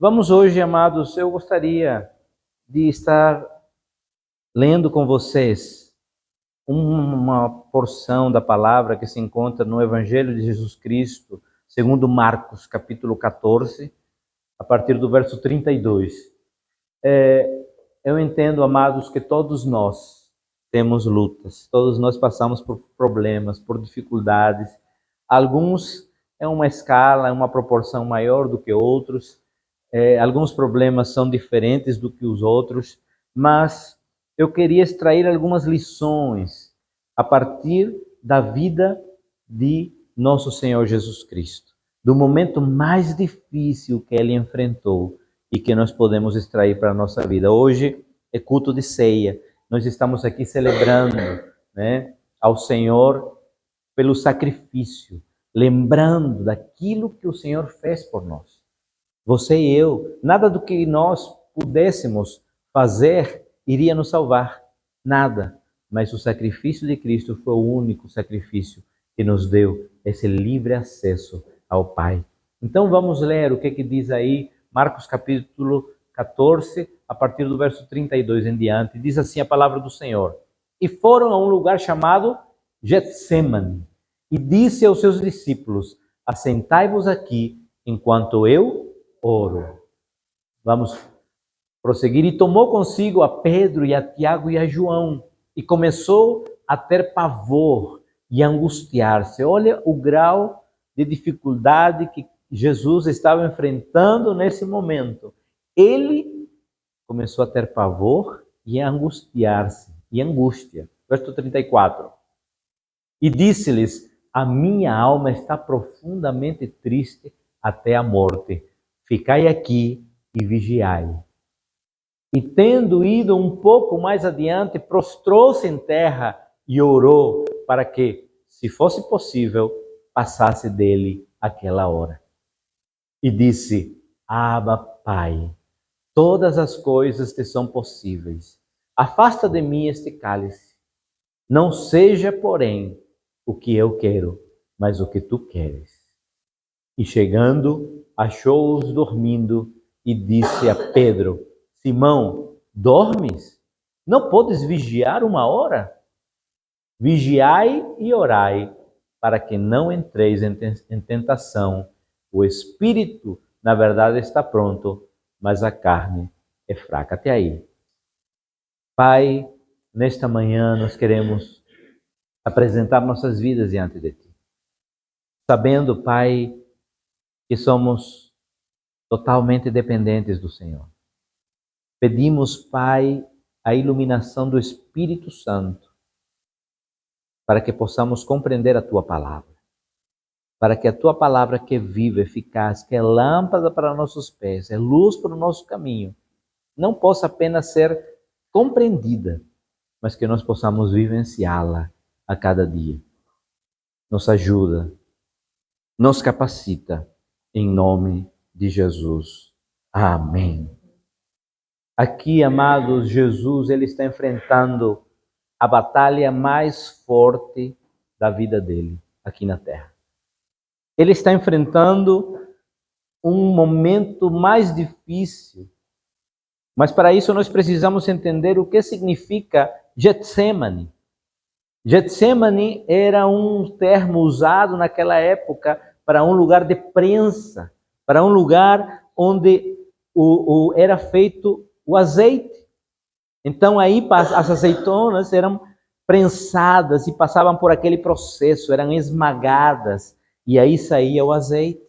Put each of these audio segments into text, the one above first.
Vamos hoje, amados, eu gostaria de estar lendo com vocês uma porção da palavra que se encontra no Evangelho de Jesus Cristo, segundo Marcos, capítulo 14, a partir do verso 32. Eu entendo, amados, que todos nós temos lutas, todos nós passamos por problemas, por dificuldades. Alguns é uma escala, é uma proporção maior do que outros. Alguns problemas são diferentes do que os outros, mas eu queria extrair algumas lições a partir da vida de nosso Senhor Jesus Cristo, do momento mais difícil que ele enfrentou e que nós podemos extrair para a nossa vida. Hoje é culto de ceia, nós estamos aqui celebrando, né, ao Senhor pelo sacrifício, lembrando daquilo que o Senhor fez por nós. Você e eu, nada do que nós pudéssemos fazer iria nos salvar, nada. Mas o sacrifício de Cristo foi o único sacrifício que nos deu esse livre acesso ao Pai. Então vamos ler o que diz aí, Marcos capítulo 14, a partir do verso 32 em diante. Diz assim a palavra do Senhor: E foram a um lugar chamado Getsêmani, e disse aos seus discípulos: Assentai-vos aqui, enquanto eu oro. Vamos prosseguir. E tomou consigo a Pedro e a Tiago e a João e começou a ter pavor e angustiar-se. Olha o grau de dificuldade que Jesus estava enfrentando nesse momento. Ele começou a ter pavor e a angustiar-se, e angústia. Verso 34. E disse-lhes: A minha alma está profundamente triste até a morte. Ficai aqui e vigiai. E tendo ido um pouco mais adiante, prostrou-se em terra e orou para que, se fosse possível, passasse dele aquela hora. E disse: Abba, Pai, todas as coisas te são possíveis. Afasta de mim este cálice. Não seja, porém, o que eu quero, mas o que tu queres. E chegando, achou-os dormindo e disse a Pedro: Simão, dormes? Não podes vigiar uma hora? Vigiai e orai, para que não entreis em tentação. O espírito, na verdade, está pronto, mas a carne é fraca. Até aí. Pai, nesta manhã nós queremos apresentar nossas vidas diante de Ti, sabendo, Pai, que somos totalmente dependentes do Senhor. Pedimos, Pai, a iluminação do Espírito Santo para que possamos compreender a Tua palavra, para que a Tua palavra, que é viva, eficaz, que é lâmpada para nossos pés, é luz para o nosso caminho, não possa apenas ser compreendida, mas que nós possamos vivenciá-la a cada dia. Nos ajuda, nos capacita, em nome de Jesus. Amém. Aqui, amados, Jesus ele está enfrentando a batalha mais forte da vida dele aqui na terra. Ele está enfrentando um momento mais difícil, mas para isso nós precisamos entender o que significa Getsemane. Getsemane era um termo usado naquela época para um lugar de prensa, para um lugar onde era feito o azeite. Então aí as azeitonas eram prensadas e passavam por aquele processo, eram esmagadas e aí saía o azeite.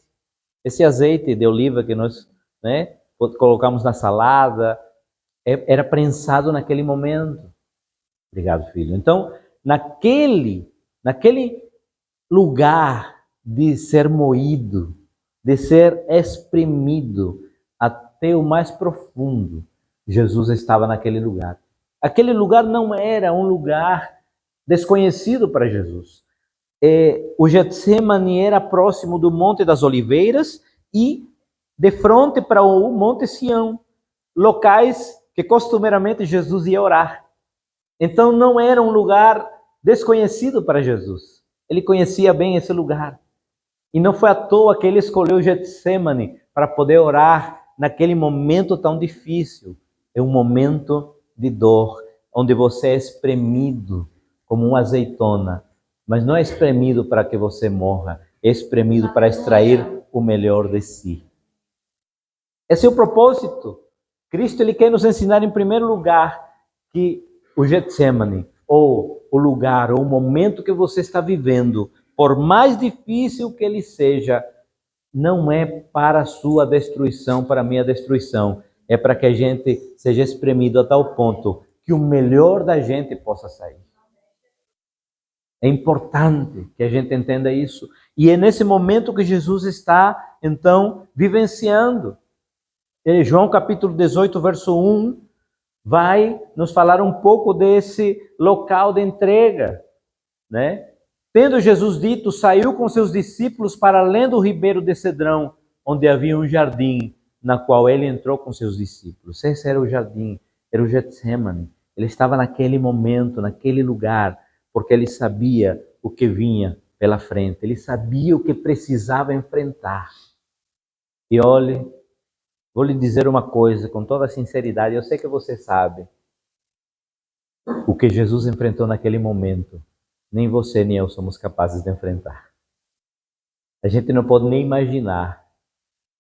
Esse azeite de oliva que nós, né, colocamos na salada, era prensado naquele momento. Obrigado, filho. Então, naquele lugar de ser moído, de ser exprimido até o mais profundo, Jesus estava naquele lugar. Aquele lugar não era um lugar desconhecido para Jesus. O Getsemane era próximo do Monte das Oliveiras e de frente para o Monte Sião, locais que costumeiramente Jesus ia orar. Então não era um lugar desconhecido para Jesus. Ele conhecia bem esse lugar. E não foi à toa que ele escolheu Getsemane para poder orar naquele momento tão difícil. É um momento de dor, onde você é espremido como uma azeitona, mas não é espremido para que você morra, é espremido para extrair o melhor de si. Esse é o propósito. Cristo ele quer nos ensinar, em primeiro lugar, que o Getsemane, ou o lugar, ou o momento que você está vivendo, por mais difícil que ele seja, não é para a sua destruição, para a minha destruição. É para que a gente seja espremido a tal ponto que o melhor da gente possa sair. É importante que a gente entenda isso. E é nesse momento que Jesus está, então, vivenciando. João capítulo 18, verso 1, vai nos falar um pouco desse local de entrega, né? Tendo Jesus dito, saiu com seus discípulos para além do ribeiro de Cedrão, onde havia um jardim, na qual ele entrou com seus discípulos. Esse era o jardim, era o Getsemane. Ele estava naquele momento, naquele lugar, porque ele sabia o que vinha pela frente, ele sabia o que precisava enfrentar. E olhe, vou lhe dizer uma coisa com toda a sinceridade, eu sei que você sabe o que Jesus enfrentou naquele momento. Nem você nem eu somos capazes de enfrentar. A gente não pode nem imaginar.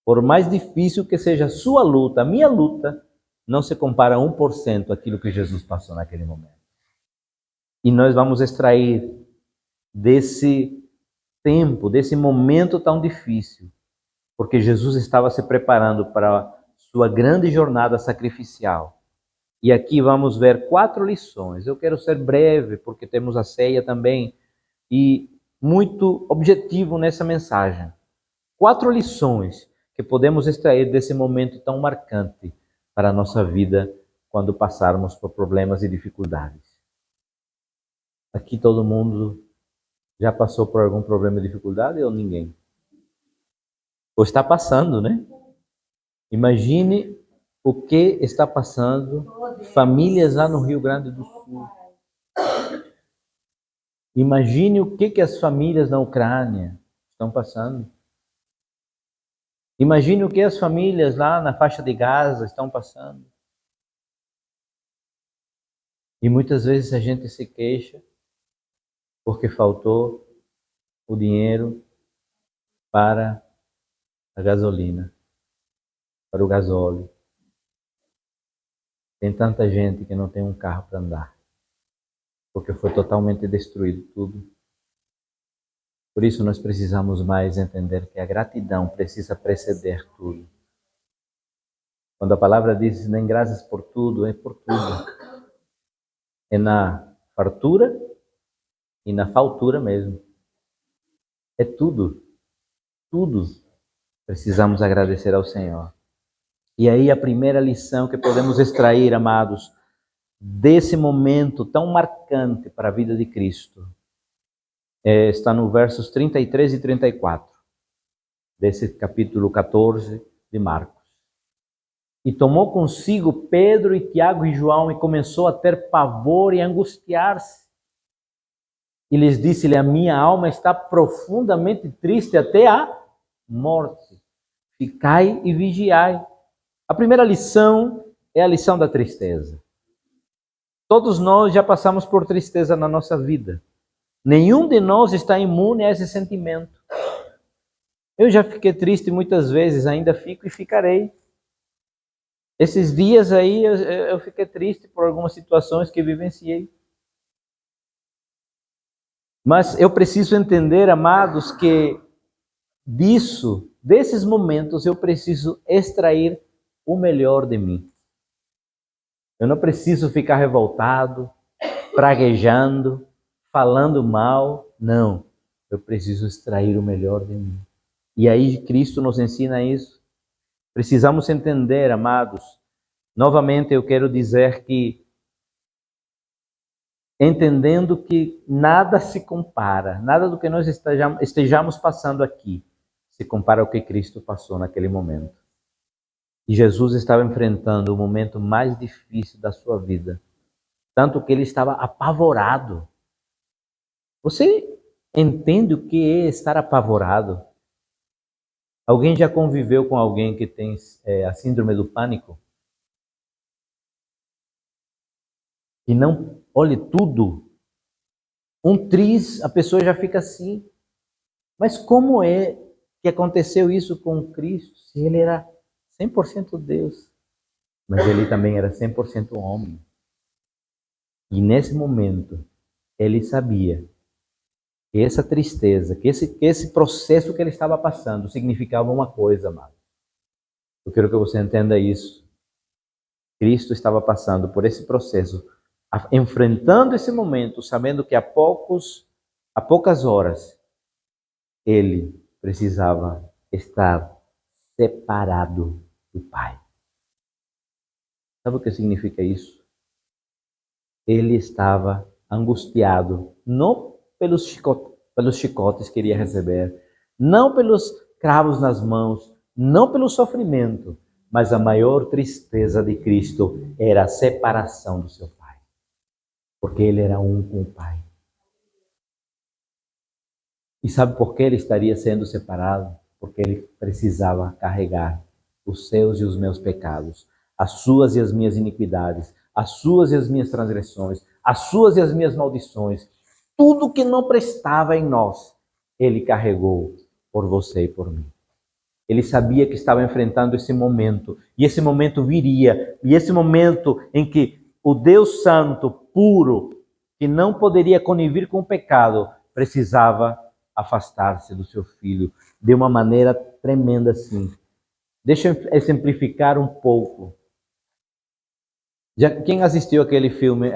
Por mais difícil que seja a sua luta, a minha luta, não se compara a 1% aquilo que Jesus passou naquele momento. E nós vamos extrair desse tempo, desse momento tão difícil, porque Jesus estava se preparando para a sua grande jornada sacrificial. E aqui vamos ver 4 lições. Eu quero ser breve, porque temos a ceia também, e muito objetivo nessa mensagem. 4 lições que podemos extrair desse momento tão marcante para a nossa vida quando passarmos por problemas e dificuldades. Aqui todo mundo já passou por algum problema e dificuldade ou ninguém? Ou está passando, né? Imagine o que está passando famílias lá no Rio Grande do Sul. Imagine o que as famílias na Ucrânia estão passando. Imagine o que as famílias lá na faixa de Gaza estão passando. E muitas vezes a gente se queixa porque faltou o dinheiro para a gasolina, para o gasóleo. Tem tanta gente que não tem um carro para andar, porque foi totalmente destruído tudo. Por isso nós precisamos mais entender que a gratidão precisa preceder tudo. Quando a palavra diz nem graças por tudo, é por tudo. É na fartura e na faltura mesmo. É tudo, tudo precisamos agradecer ao Senhor. E aí a primeira lição que podemos extrair, amados, desse momento tão marcante para a vida de Cristo, está no versos 33 e 34, desse capítulo 14 de Marcos. E tomou consigo Pedro e Tiago e João e começou a ter pavor e angustiar-se. E lhes disse-lhe, a minha alma está profundamente triste até a morte. Ficai e vigiai. A primeira lição é a lição da tristeza. Todos nós já passamos por tristeza na nossa vida. Nenhum de nós está imune a esse sentimento. Eu já fiquei triste muitas vezes, ainda fico e ficarei. Esses dias aí eu fiquei triste por algumas situações que vivenciei. Mas eu preciso entender, amados, que desses momentos, eu preciso extrair o melhor de mim. Eu não preciso ficar revoltado, praguejando, falando mal. Não. Eu preciso extrair o melhor de mim. E aí Cristo nos ensina isso. Precisamos entender, amados. Novamente eu quero dizer que, entendendo que nada se compara, nada do que nós estejamos passando aqui, se compara ao que Cristo passou naquele momento. E Jesus estava enfrentando o momento mais difícil da sua vida, tanto que ele estava apavorado. Você entende o que é estar apavorado? Alguém já conviveu com alguém que tem a síndrome do pânico? E não, olhe tudo. Um triz, a pessoa já fica assim. Mas como é que aconteceu isso com Cristo? Se ele era 100% Deus, mas ele também era 100% homem. E nesse momento, ele sabia que essa tristeza, que esse processo que ele estava passando significava uma coisa, amado. Eu quero que você entenda isso. Cristo estava passando por esse processo, enfrentando esse momento, sabendo que a poucas horas, ele precisava estar separado do Pai. Sabe o que significa isso? Ele estava angustiado, não pelos chicotes que iria receber, não pelos cravos nas mãos, não pelo sofrimento, mas a maior tristeza de Cristo era a separação do seu Pai, porque ele era um com o Pai. E sabe por que ele estaria sendo separado? Porque ele precisava carregar os seus e os meus pecados, as suas e as minhas iniquidades, as suas e as minhas transgressões, as suas e as minhas maldições. Tudo que não prestava em nós, ele carregou por você e por mim. Ele sabia que estava enfrentando esse momento, e esse momento viria, e esse momento em que o Deus Santo, puro, que não poderia conivir com o pecado, precisava afastar-se do seu filho de uma maneira tremenda assim. Deixa eu exemplificar um pouco. Quem assistiu aquele filme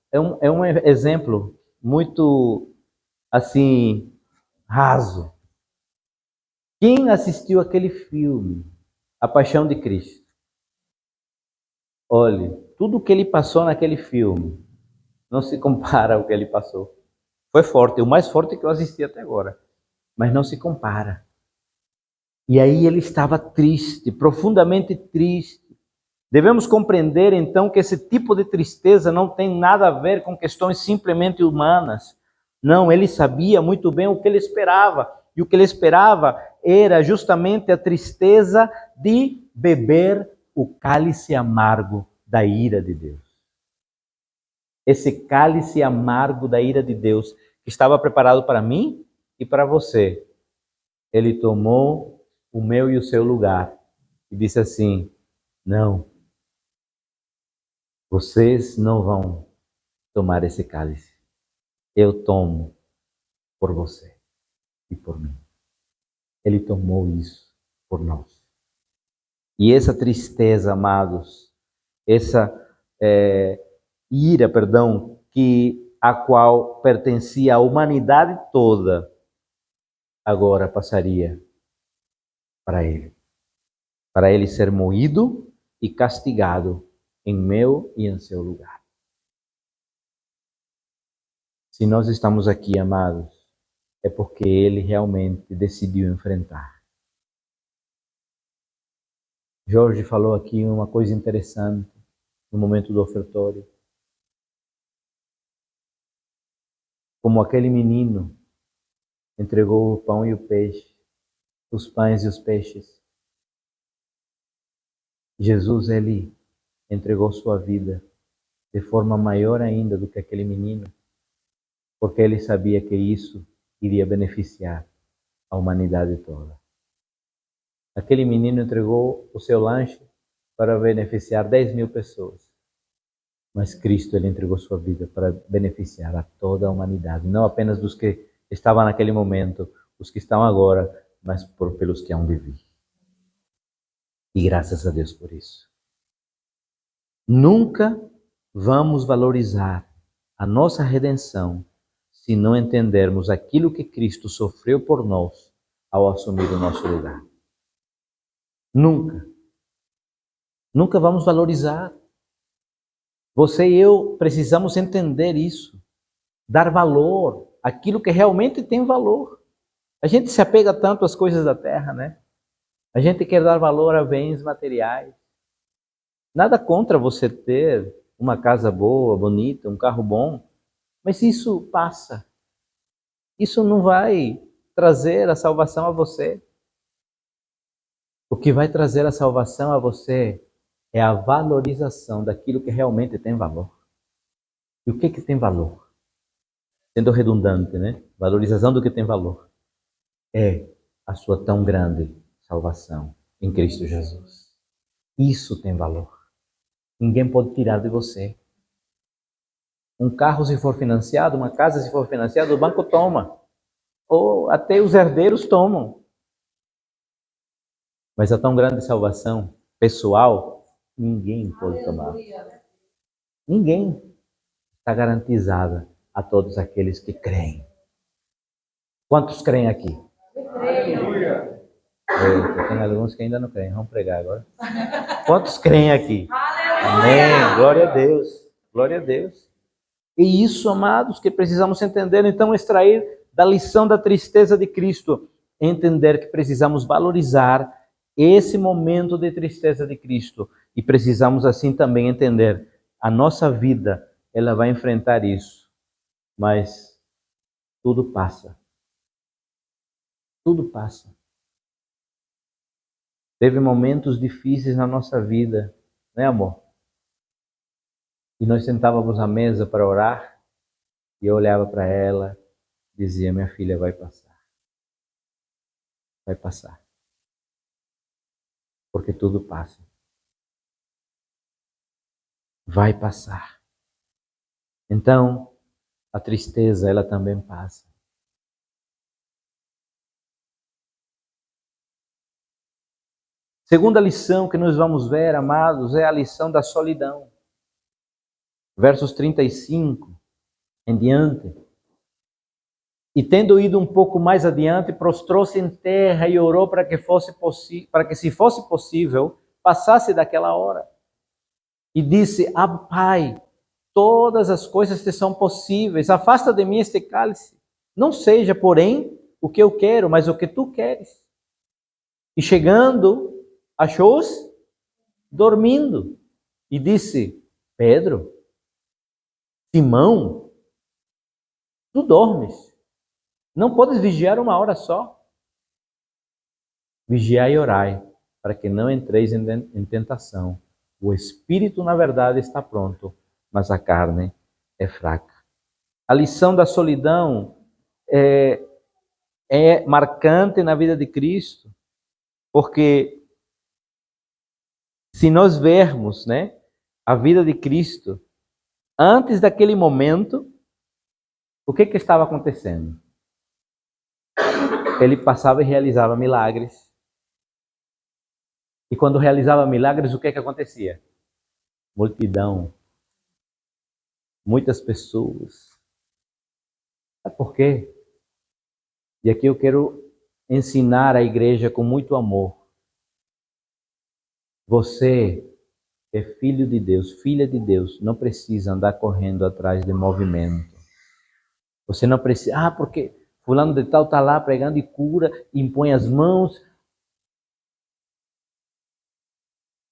é um exemplo muito assim raso. Quem assistiu aquele filme, A Paixão de Cristo? Olhe, tudo o que ele passou naquele filme não se compara ao que ele passou. Foi forte, o mais forte que eu assisti até agora, mas não se compara. E aí ele estava triste, profundamente triste. Devemos compreender então que esse tipo de tristeza não tem nada a ver com questões simplesmente humanas. Não, ele sabia muito bem o que ele esperava. E o que ele esperava era justamente a tristeza de beber o cálice amargo da ira de Deus. Esse cálice amargo da ira de Deus que estava preparado para mim e para você. Ele tomou o meu e o seu lugar e disse assim: não, vocês não vão tomar esse cálice. Eu tomo por você e por mim. Ele tomou isso por nós. E essa tristeza, amados, essa ira, perdão, a qual pertencia à humanidade toda, agora passaria para ele. Para ele ser moído e castigado em meu e em seu lugar. Se nós estamos aqui, amados, é porque ele realmente decidiu enfrentar. Jorge falou aqui uma coisa interessante no momento do ofertório. Como aquele menino entregou o pão e o peixe, os pães e os peixes. Jesus, ele entregou sua vida de forma maior ainda do que aquele menino, porque ele sabia que isso iria beneficiar a humanidade toda. Aquele menino entregou o seu lanche para beneficiar 10.000 pessoas. Mas Cristo, ele entregou sua vida para beneficiar a toda a humanidade, não apenas dos que estavam naquele momento, os que estão agora, mas pelos que hão de vir. E graças a Deus por isso. Nunca vamos valorizar a nossa redenção se não entendermos aquilo que Cristo sofreu por nós ao assumir o nosso lugar. Nunca. Nunca vamos valorizar. Você e eu precisamos entender isso, dar valor àquilo que realmente tem valor. A gente se apega tanto às coisas da terra, né? A gente quer dar valor a bens materiais. Nada contra você ter uma casa boa, bonita, um carro bom, mas isso passa. Isso não vai trazer a salvação a você. O que vai trazer a salvação a você é a valorização daquilo que realmente tem valor. E o que tem valor? Sendo redundante, né? Valorização do que tem valor. É a sua tão grande salvação em Cristo Jesus. Isso tem valor. Ninguém pode tirar de você. Um carro, se for financiado, uma casa, se for financiada, o banco toma. Ou até os herdeiros tomam. Mas a tão grande salvação pessoal, ninguém pode tomar. Ninguém está garantizada a todos aqueles que creem. Quantos creem aqui? Eita, tem alguns que ainda não creem. Vamos pregar agora. Quantos creem aqui? Amém. Glória a Deus. Glória a Deus. E isso, amados, que precisamos entender, então, extrair da lição da tristeza de Cristo, entender que precisamos valorizar esse momento de tristeza de Cristo e precisamos assim também entender a nossa vida, ela vai enfrentar isso, mas tudo passa. Tudo passa. Teve momentos difíceis na nossa vida, né, amor? E nós sentávamos à mesa para orar e eu olhava para ela, dizia: minha filha, vai passar. Vai passar. Porque tudo passa. Vai passar. Então, a tristeza, ela também passa. Segunda lição que nós vamos ver, amados, é a lição da solidão. Versos 35 em diante. E tendo ido um pouco mais adiante, prostrou-se em terra e orou para que se fosse possível, passasse daquela hora. E disse: ah, Pai, todas as coisas te são possíveis, afasta de mim este cálice. Não seja, porém, o que eu quero, mas o que tu queres. E chegando, achou-os dormindo. E disse: Pedro, Simão, tu dormes? Não podes vigiar uma hora só? Vigiai e orai, para que não entreis em tentação. O espírito, na verdade, está pronto, mas a carne é fraca. A lição da solidão é marcante na vida de Cristo, porque se nós vermos, né, a vida de Cristo, antes daquele momento, o que estava acontecendo? Ele passava e realizava milagres. E quando realizava milagres, o que acontecia? Multidão. Muitas pessoas. Sabe por quê? E aqui eu quero ensinar a igreja com muito amor. Você é filho de Deus, filha de Deus, não precisa andar correndo atrás de movimento. Você não precisa, porque fulano de tal está lá pregando e cura, e impõe as mãos.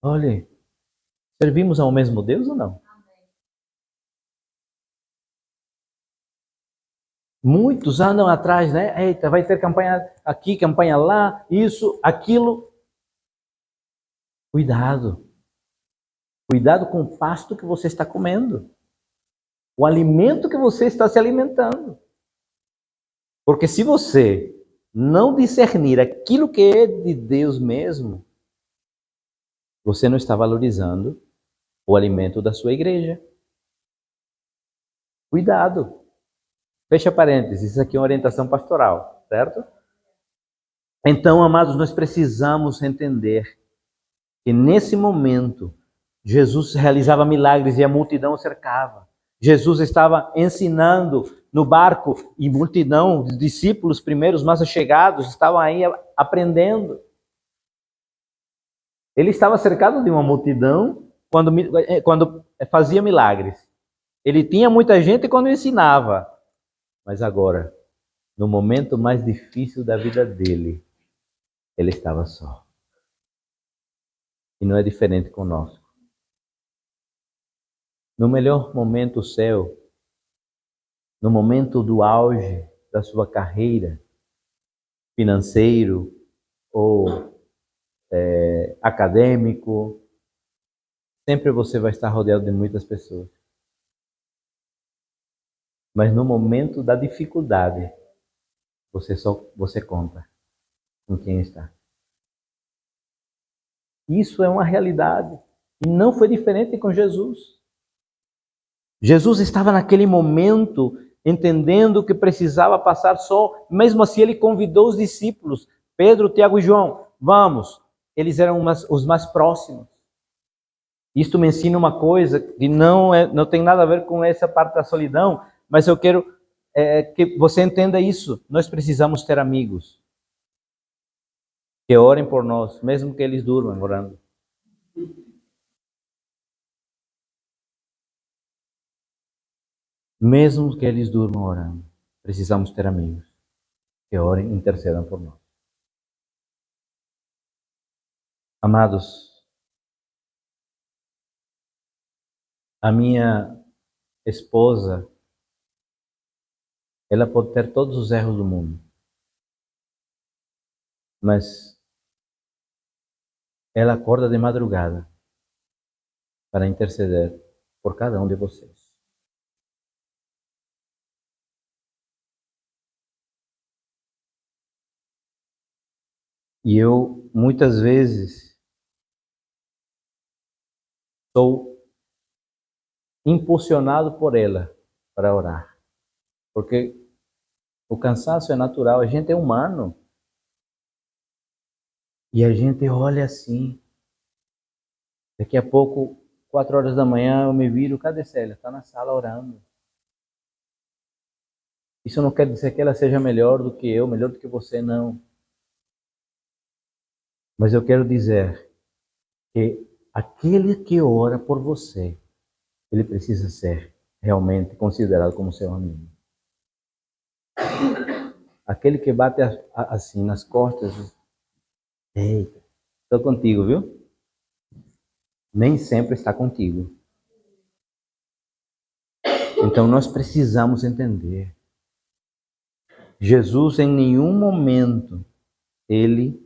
Olha, servimos ao mesmo Deus ou não? Muitos andam atrás, né? Eita, vai ter campanha aqui, campanha lá, isso, aquilo. Cuidado. Cuidado com o pasto que você está comendo. O alimento que você está se alimentando. Porque se você não discernir aquilo que é de Deus mesmo, você não está valorizando o alimento da sua igreja. Cuidado. Fecha parênteses, isso aqui é uma orientação pastoral, certo? Então, amados, nós precisamos entender que nesse momento Jesus realizava milagres e a multidão cercava. Jesus estava ensinando no barco e multidão, os discípulos primeiros mais chegados, estavam aí aprendendo. Ele estava cercado de uma multidão quando fazia milagres. Ele tinha muita gente quando ensinava. Mas agora, no momento mais difícil da vida dele, ele estava só. E não é diferente conosco. No melhor momento seu, no momento do auge da sua carreira, financeiro ou acadêmico, sempre você vai estar rodeado de muitas pessoas. Mas no momento da dificuldade, você conta com quem está. Isso é uma realidade. E não foi diferente com Jesus. Jesus estava naquele momento entendendo que precisava passar só. Mesmo assim, ele convidou os discípulos, Pedro, Tiago e João, vamos. Eles eram os mais próximos. Isto me ensina uma coisa que não tem nada a ver com essa parte da solidão, mas eu quero que você entenda isso. Nós precisamos ter amigos que orem por nós, mesmo que eles durmam orando. Mesmo que eles durmam orando, precisamos ter amigos que orem e intercedam por nós. Amados, a minha esposa, ela pode ter todos os erros do mundo, mas ela acorda de madrugada para interceder por cada um de vocês. E eu, muitas vezes, sou impulsionado por ela para orar. Porque o cansaço é natural, a gente é humano. E a gente olha assim. Daqui a pouco, 4 horas da manhã, eu me viro, cadê Célia? Está na sala orando. Isso não quer dizer que ela seja melhor do que eu, melhor do que você, não. Mas eu quero dizer que aquele que ora por você, ele precisa ser realmente considerado como seu amigo. Aquele que bate assim nas costas, eita, estou contigo, viu? Nem sempre está contigo. Então nós precisamos entender. Jesus em nenhum momento ele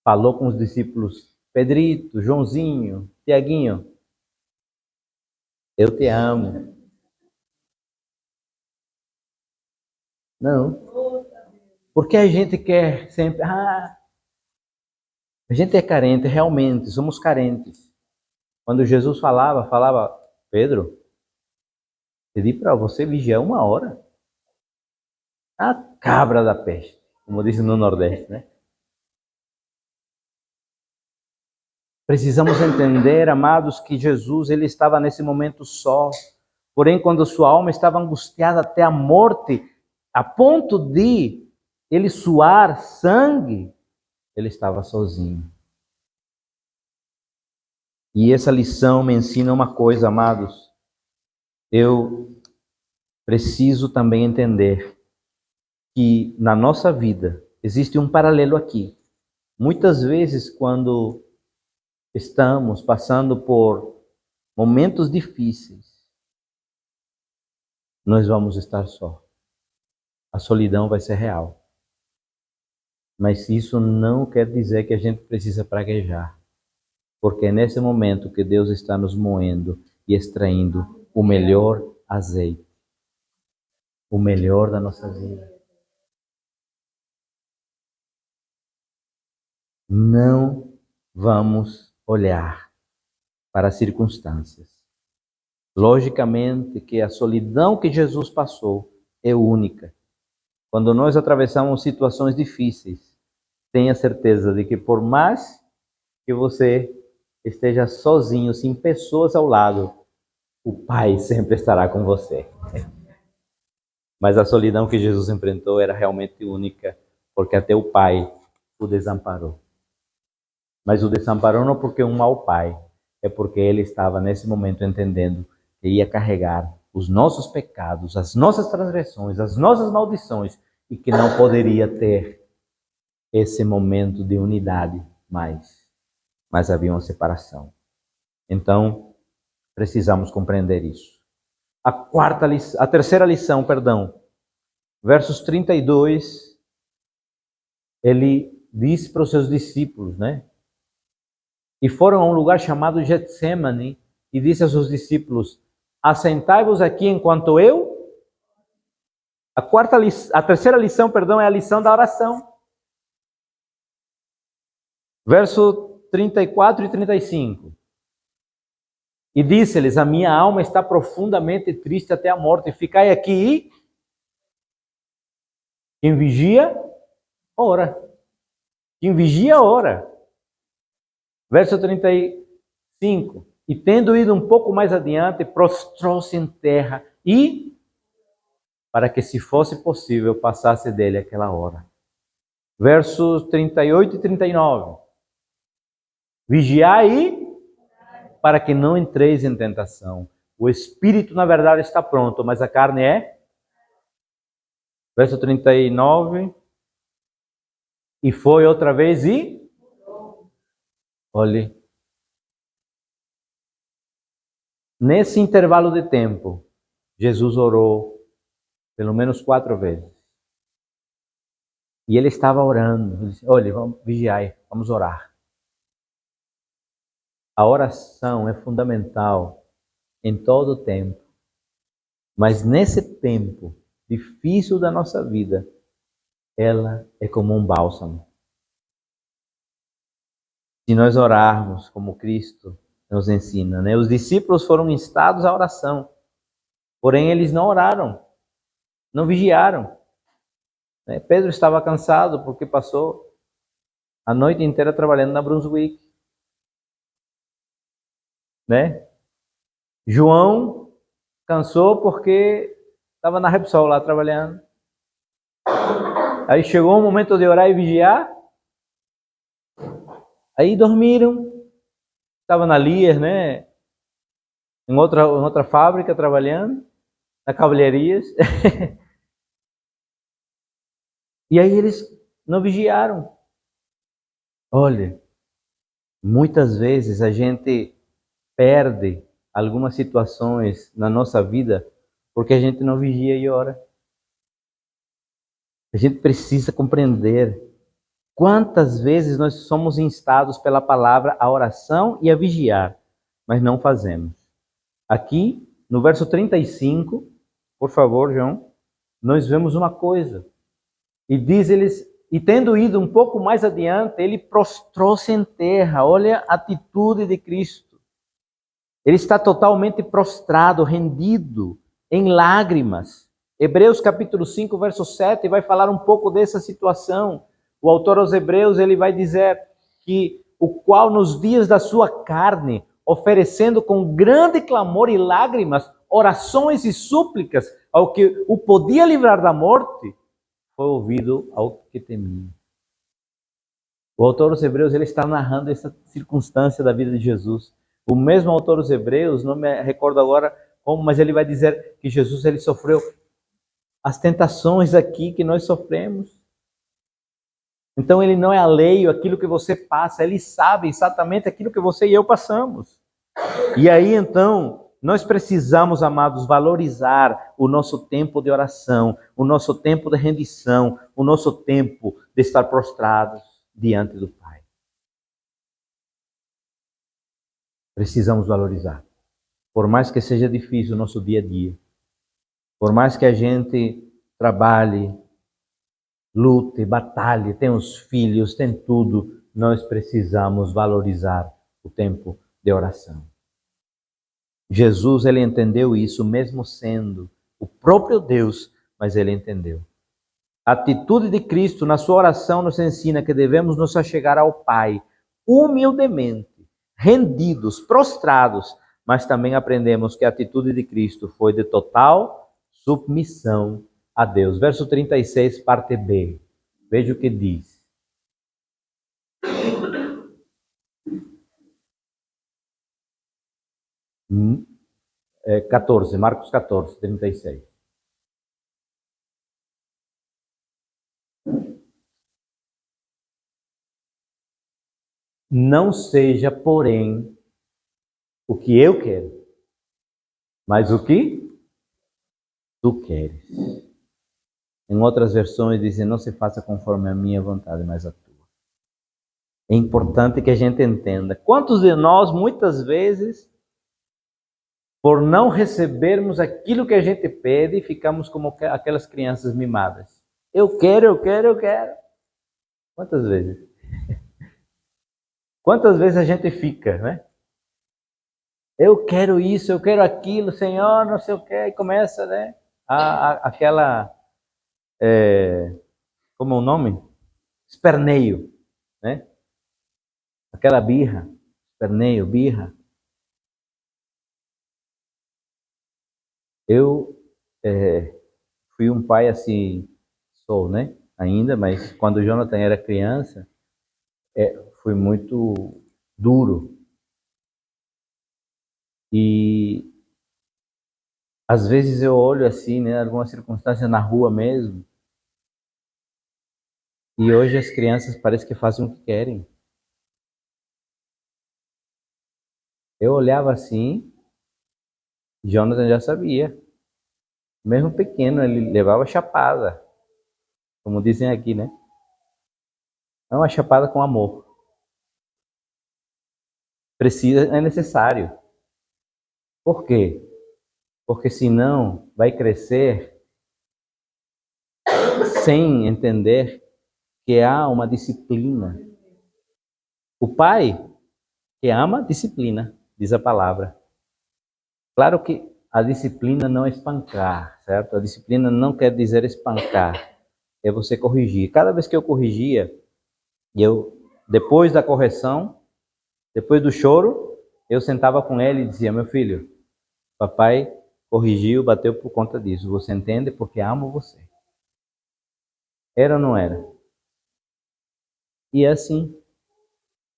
falou com os discípulos, Pedrito, Joãozinho, Tiaguinho, eu te amo. Não. Porque a gente quer sempre, a gente é carente, realmente, somos carentes. Quando Jesus falava, Pedro, pedi para você vigiar 1 hora. A cabra da peste, como dizem no Nordeste, né? Precisamos entender, amados, que Jesus ele estava nesse momento só. Porém, quando sua alma estava angustiada até a morte, a ponto de ele suar sangue, ele estava sozinho. E essa lição me ensina uma coisa, amados. Eu preciso também entender que na nossa vida existe um paralelo aqui. Muitas vezes, quando estamos passando por momentos difíceis, nós vamos estar só. A solidão vai ser real. Mas isso não quer dizer que a gente precisa praguejar. Porque é nesse momento que Deus está nos moendo e extraindo o melhor azeite. O melhor da nossa vida. Não vamos olhar para as circunstâncias. Logicamente que a solidão que Jesus passou é única. Quando nós atravessamos situações difíceis, tenha certeza de que por mais que você esteja sozinho, sem pessoas ao lado, o Pai sempre estará com você. Mas a solidão que Jesus enfrentou era realmente única, porque até o Pai o desamparou. Mas o desamparou não porque é um mau pai, é porque ele estava nesse momento entendendo que ia carregar os nossos pecados, as nossas transgressões, as nossas maldições, e que não poderia ter esse momento de unidade mais. Mas havia uma separação. Então, precisamos compreender isso. A terceira lição, versos 32, ele disse para os seus discípulos, né? E foram a um lugar chamado Getsemane e disse aos seus discípulos: assentai-vos aqui enquanto eu... A terceira lição, perdão, é a lição da oração. Verso 34 e 35. E disse-lhes: a minha alma está profundamente triste até a morte. Ficai aqui. Quem vigia, ora. Quem vigia, ora. Verso 35. E tendo ido um pouco mais adiante, prostrou-se em terra e, para que se fosse possível, passasse dele aquela hora. Versos 38 e 39. Vigiai para que não entreis em tentação. O espírito, na verdade, está pronto, mas a carne é... Verso 39. E foi outra vez e... Olhe. Nesse intervalo de tempo, Jesus orou pelo menos 4 vezes. E ele estava orando. Ele disse: olha, vamos vigiar, vamos orar. A oração é fundamental em todo o tempo. Mas nesse tempo difícil da nossa vida, ela é como um bálsamo. Se nós orarmos como Cristo nos ensina, né? Os discípulos foram instados à oração, porém eles não oraram, não vigiaram. Pedro estava cansado porque passou a noite inteira trabalhando na Brunswick, né? João cansou porque estava na Repsol lá trabalhando. Aí chegou o momento de orar e vigiar. Aí dormiram. Estava na Lear, né? Em outra fábrica trabalhando, na cavalharias. E aí eles não vigiaram. Olha, muitas vezes a gente perde algumas situações na nossa vida porque a gente não vigia e ora. A gente precisa compreender quantas vezes nós somos instados pela palavra à oração e a vigiar, mas não fazemos. Aqui, no verso 35, por favor, João, nós vemos uma coisa. E diz-lhes, e tendo ido um pouco mais adiante, ele prostrou-se em terra. Olha a atitude de Cristo. Ele está totalmente prostrado, rendido, em lágrimas. Hebreus capítulo 5, verso 7, vai falar um pouco dessa situação. O autor aos Hebreus, ele vai dizer que o qual nos dias da sua carne, oferecendo com grande clamor e lágrimas, orações e súplicas ao que o podia livrar da morte, foi ouvido ao que temia. O autor aos Hebreus, ele está narrando essa circunstância da vida de Jesus. O mesmo autor dos Hebreus, não me recordo agora como, mas ele vai dizer que Jesus ele sofreu as tentações aqui que nós sofremos. Então ele não é alheio àquilo que você passa, ele sabe exatamente aquilo que você e eu passamos. E aí então, nós precisamos, amados, valorizar o nosso tempo de oração, o nosso tempo de rendição, o nosso tempo de estar prostrados diante do Pai. Precisamos valorizar. Por mais que seja difícil o nosso dia a dia, por mais que a gente trabalhe, lute, batalhe, tenha os filhos, tem tudo, nós precisamos valorizar o tempo de oração. Jesus, ele entendeu isso, mesmo sendo o próprio Deus, mas ele entendeu. A atitude de Cristo na sua oração nos ensina que devemos nos achegar ao Pai humildemente, rendidos, prostrados, mas também aprendemos que a atitude de Cristo foi de total submissão a Deus. Verso 36, parte B. Veja o que diz. Marcos 14, 36. Não seja, porém, o que eu quero, mas o que tu queres. Em outras versões dizem, não se faça conforme a minha vontade, mas a tua. É importante que a gente entenda. Quantos de nós, muitas vezes, por não recebermos aquilo que a gente pede, ficamos como aquelas crianças mimadas? Eu quero, eu quero, eu quero. Quantas vezes? Quantas vezes a gente fica, né? Eu quero isso, eu quero aquilo, Senhor, não sei o quê, e começa, né? Aquela, como é o nome? Esperneio, né? Aquela birra, esperneio, birra. Eu fui um pai assim, sou, né? Ainda, mas quando o Jonathan era criança, foi muito duro. E às vezes eu olho assim, né? Algumas circunstâncias na rua mesmo, e hoje as crianças parecem que fazem o que querem. Eu olhava assim, Jonathan já sabia. Mesmo pequeno, ele levava chapada, como dizem aqui, né? É uma chapada com amor. Precisa, é necessário. Por quê? Porque senão vai crescer sem entender que há uma disciplina. O pai que ama, disciplina, diz a palavra. Claro que a disciplina não é espancar, certo? A disciplina não quer dizer espancar, é você corrigir. Cada vez que eu corrigia, depois da correção, depois do choro, eu sentava com ele e dizia: meu filho, papai corrigiu, bateu por conta disso. Você entende? Porque amo você. Era ou não era? E é assim.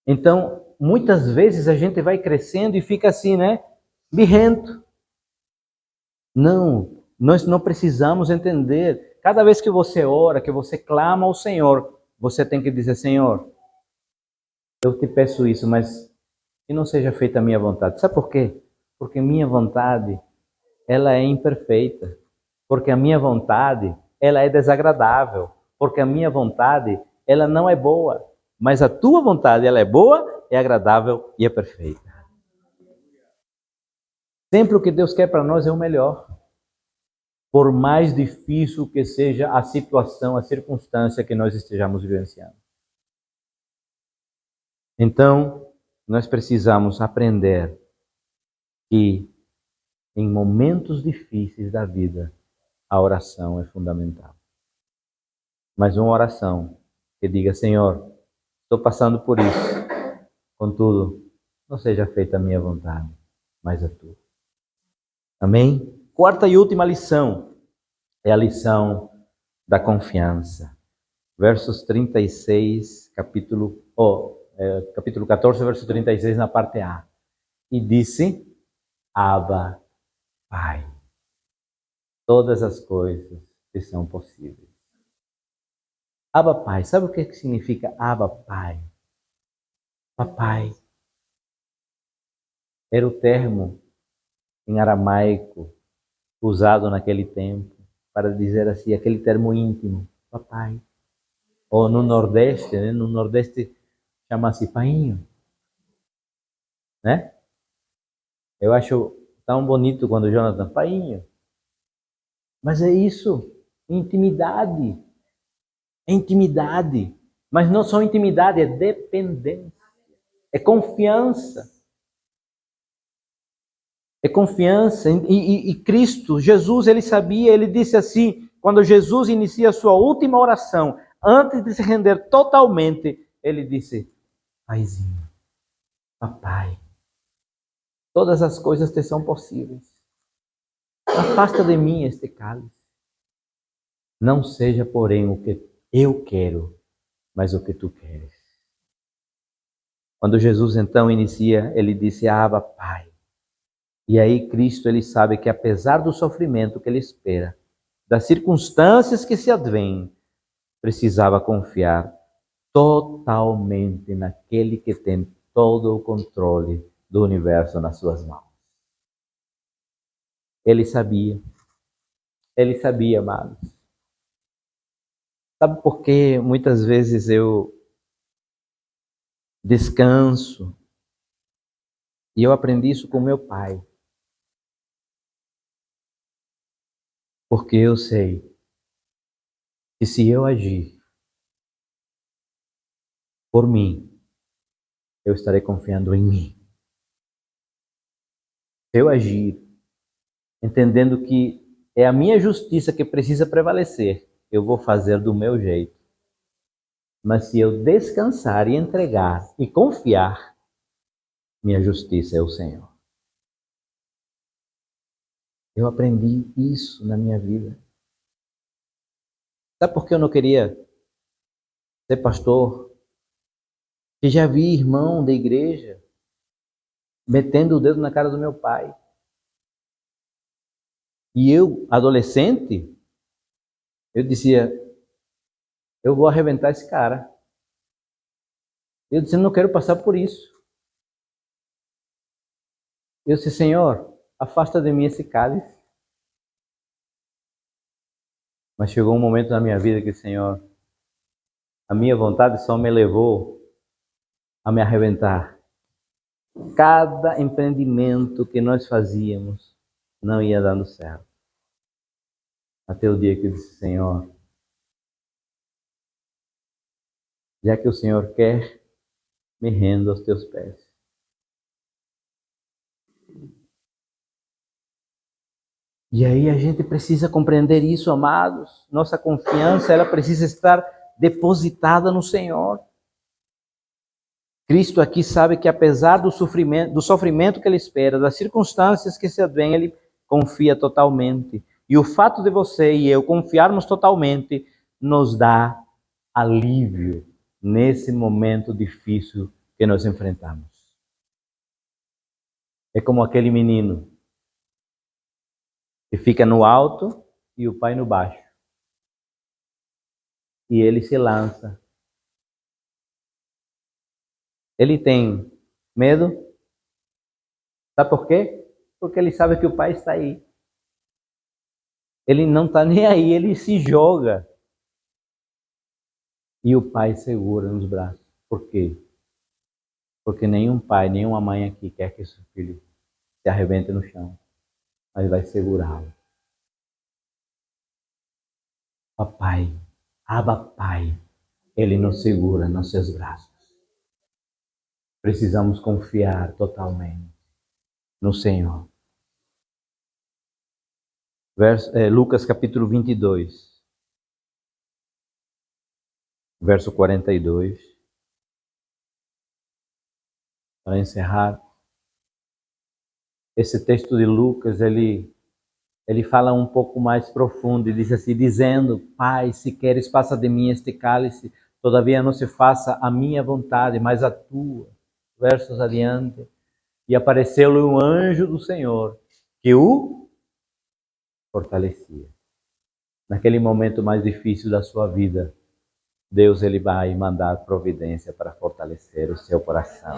Então, muitas vezes a gente vai crescendo e fica assim, né? Birrento. Não, nós não precisamos entender. Cada vez que você ora, que você clama ao Senhor, você tem que dizer: Senhor, eu te peço isso, mas que não seja feita a minha vontade. Sabe por quê? Porque minha vontade, ela é imperfeita. Porque a minha vontade, ela é desagradável. Porque a minha vontade, ela não é boa. Mas a tua vontade, ela é boa, é agradável e é perfeita. Sempre o que Deus quer para nós é o melhor. Por mais difícil que seja a situação, a circunstância que nós estejamos vivenciando. Então, nós precisamos aprender que em momentos difíceis da vida, a oração é fundamental. Mas uma oração que diga: Senhor, estou passando por isso, contudo, não seja feita a minha vontade, mas a tua. Amém? Quarta e última lição é a lição da confiança. Versos 36, capítulo 14, verso 36, na parte A. E disse: Abba, Pai, todas as coisas te são possíveis. Abba, Pai, sabe o que significa Abba, Pai? Papai era o termo em aramaico usado naquele tempo para dizer assim, aquele termo íntimo, papai. Ou no Nordeste, né? No Nordeste chama-se painho, né? Eu acho tão bonito quando o Jonathan, painho. Mas é isso, intimidade. É intimidade. Mas não só intimidade, é dependência. É confiança. É confiança. E Cristo, Jesus, ele sabia, ele disse assim, quando Jesus inicia a sua última oração, antes de se render totalmente, ele disse: Paizinho, papai, todas as coisas te são possíveis. Afasta de mim este cálice. Não seja, porém, o que eu quero, mas o que tu queres. Quando Jesus então inicia, ele disse: Abba, Pai. E aí Cristo, ele sabe que apesar do sofrimento que ele espera, das circunstâncias que se advêm, precisava confiar totalmente naquele que tem todo o controle do universo nas suas mãos. Ele sabia, amados. Sabe por que muitas vezes eu descanso. E eu aprendi isso com meu pai. Porque eu sei que se eu agir por mim, eu estarei confiando em mim. Se eu agir entendendo que é a minha justiça que precisa prevalecer, eu vou fazer do meu jeito. Mas se eu descansar e entregar e confiar, minha justiça é o Senhor. Eu aprendi isso na minha vida. Sabe por que eu não queria ser pastor? Que já vi irmão da igreja metendo o dedo na cara do meu pai. E eu, adolescente, eu dizia, eu vou arrebentar esse cara. Eu disse, não quero passar por isso. Eu disse, Senhor, afasta de mim esse cálice. Mas chegou um momento na minha vida que, Senhor, a minha vontade só me levou a me arrebentar. Cada empreendimento que nós fazíamos não ia dando certo. Até o dia que eu disse, Senhor, já que o Senhor quer, me rendo aos teus pés. E aí a gente precisa compreender isso, amados. Nossa confiança, ela precisa estar depositada no Senhor. Cristo aqui sabe que apesar do sofrimento que ele espera, das circunstâncias que se advêm, ele confia totalmente. E o fato de você e eu confiarmos totalmente nos dá alívio nesse momento difícil que nós enfrentamos. É como aquele menino que fica no alto e o pai no baixo. E ele se lança. Ele tem medo. Sabe por quê? Porque ele sabe que o pai está aí. Ele não está nem aí, ele se joga. E o pai segura nos braços. Por quê? Porque nenhum pai, nenhuma mãe aqui quer que seu filho se arrebente no chão. Mas vai segurá-lo. Papai, Abba Pai, ele nos segura nos seus braços. Precisamos confiar totalmente no Senhor. Lucas capítulo 22, verso 42. Para encerrar, esse texto de Lucas, ele fala um pouco mais profundo e diz assim, dizendo, Pai, se queres, passa de mim este cálice, todavia não se faça a minha vontade, mas a tua. Versos adiante. E apareceu-lhe um anjo do Senhor, que o fortalecia. Naquele momento mais difícil da sua vida, Deus ele vai mandar providência para fortalecer o seu coração.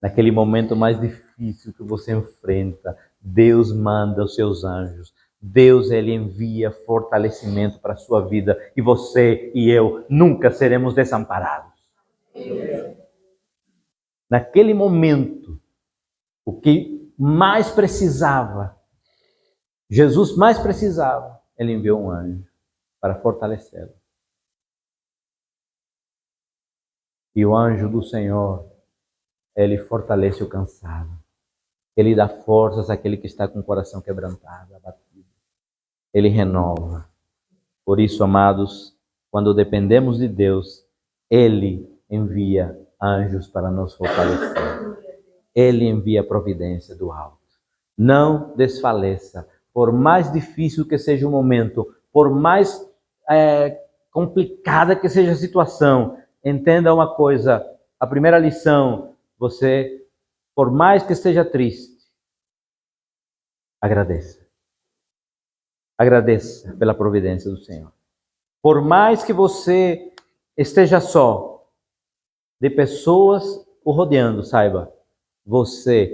Naquele momento mais difícil que você enfrenta, Deus manda os seus anjos. Deus ele envia fortalecimento para a sua vida e você e eu nunca seremos desamparados. Naquele momento, o que mais precisava, Jesus mais precisava, ele enviou um anjo para fortalecê-lo. E o anjo do Senhor, ele fortalece o cansado. Ele dá forças àquele que está com o coração quebrantado, abatido. Ele renova. Por isso, amados, quando dependemos de Deus, ele envia anjos para nos fortalecer. Ele envia a providência do alto. Não desfaleça. Por mais difícil que seja o momento, por mais complicada que seja a situação, entenda uma coisa, a primeira lição, você, por mais que esteja triste, agradeça. Agradeça pela providência do Senhor. Por mais que você esteja só, de pessoas o rodeando, saiba,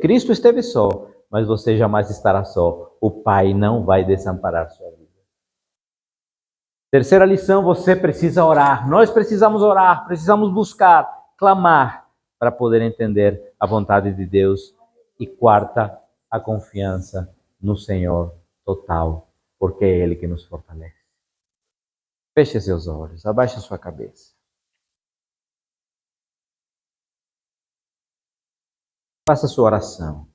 Cristo esteve só, mas você jamais estará só. O Pai não vai desamparar sua vida. Terceira lição, você precisa orar. Nós precisamos orar, precisamos buscar, clamar, para poder entender a vontade de Deus. E quarta, a confiança no Senhor total, porque é Ele que nos fortalece. Feche seus olhos, abaixe sua cabeça. Faça sua oração.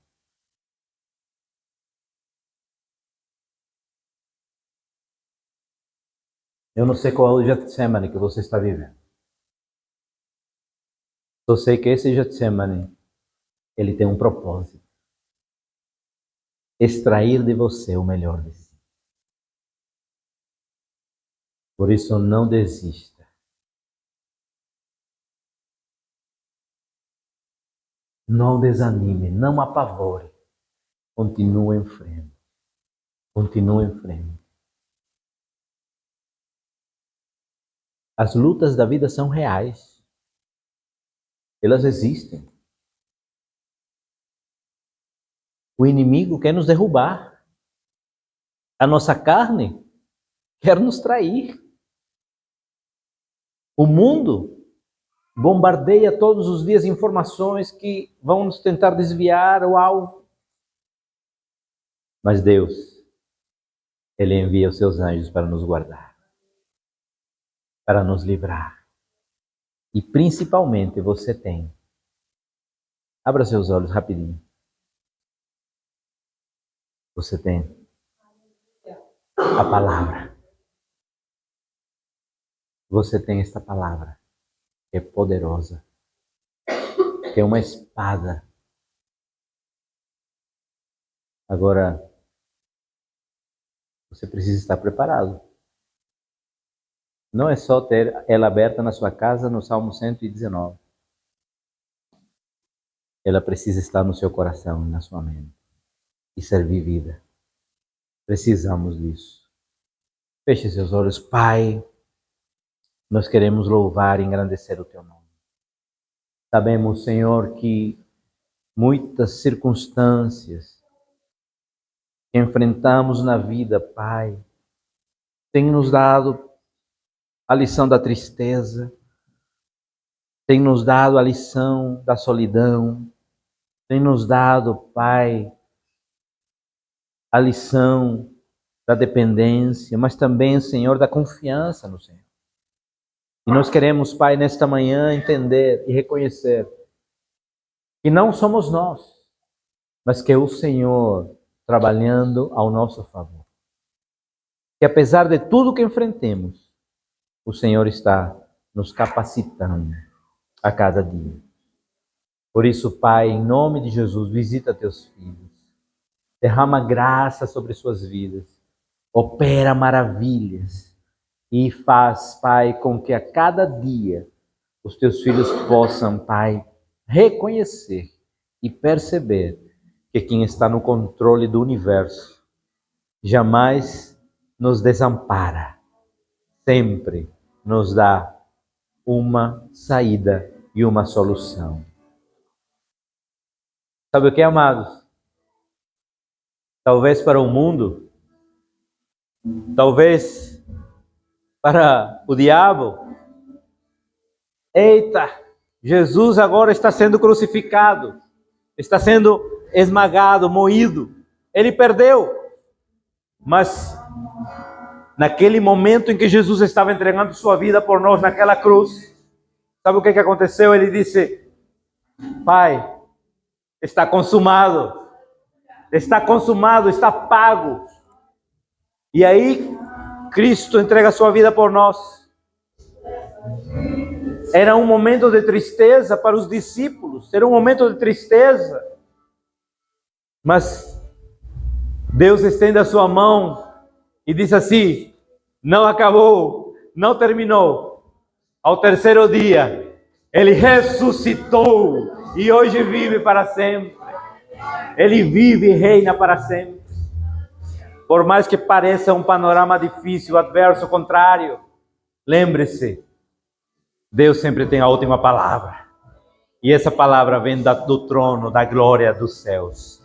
Eu não sei qual é o Getsemane que você está vivendo. Só sei que esse Getsemane, ele tem um propósito. Extrair de você o melhor de si. Por isso, não desista. Não desanime, não apavore. Continue em frente. Continue em frente. As lutas da vida são reais. Elas existem. O inimigo quer nos derrubar. A nossa carne quer nos trair. O mundo bombardeia todos os dias informações que vão nos tentar desviar o alvo. Mas Deus, Ele envia os seus anjos para nos guardar, para nos livrar. E principalmente você tem. Abra seus olhos rapidinho. Você tem a palavra. Você tem esta palavra, que é poderosa, que é uma espada. Agora, você precisa estar preparado. Não é só ter ela aberta na sua casa no Salmo 119. Ela precisa estar no seu coração e na sua mente e ser vivida. Precisamos disso. Feche seus olhos. Pai, nós queremos louvar e engrandecer o Teu nome. Sabemos, Senhor, que muitas circunstâncias que enfrentamos na vida, Pai, têm nos dado a lição da tristeza, tem nos dado a lição da solidão, tem nos dado, Pai, a lição da dependência, mas também, Senhor, da confiança no Senhor. E nós queremos, Pai, nesta manhã entender e reconhecer que não somos nós, mas que é o Senhor trabalhando ao nosso favor. Que apesar de tudo que enfrentemos, o Senhor está nos capacitando a cada dia. Por isso, Pai, em nome de Jesus, visita teus filhos. Derrama graça sobre suas vidas. Opera maravilhas. E faz, Pai, com que a cada dia os teus filhos possam, Pai, reconhecer e perceber que quem está no controle do universo jamais nos desampara. Sempre nos dá uma saída e uma solução. Sabe o que, amados? Talvez para o mundo, talvez para o diabo, eita, Jesus agora está sendo crucificado, está sendo esmagado, moído, ele perdeu. Mas naquele momento em que Jesus estava entregando sua vida por nós naquela cruz, sabe o que aconteceu? Ele disse: Pai, está consumado, está pago. E aí, Cristo entrega sua vida por nós. Era um momento de tristeza para os discípulos, era um momento de tristeza. Mas Deus estende a sua mão e diz assim: não acabou, não terminou. Ao terceiro dia, Ele ressuscitou e hoje vive para sempre. Ele vive e reina para sempre. Por mais que pareça um panorama difícil, adverso, contrário, lembre-se, Deus sempre tem a última palavra. E essa palavra vem do trono, da glória dos céus.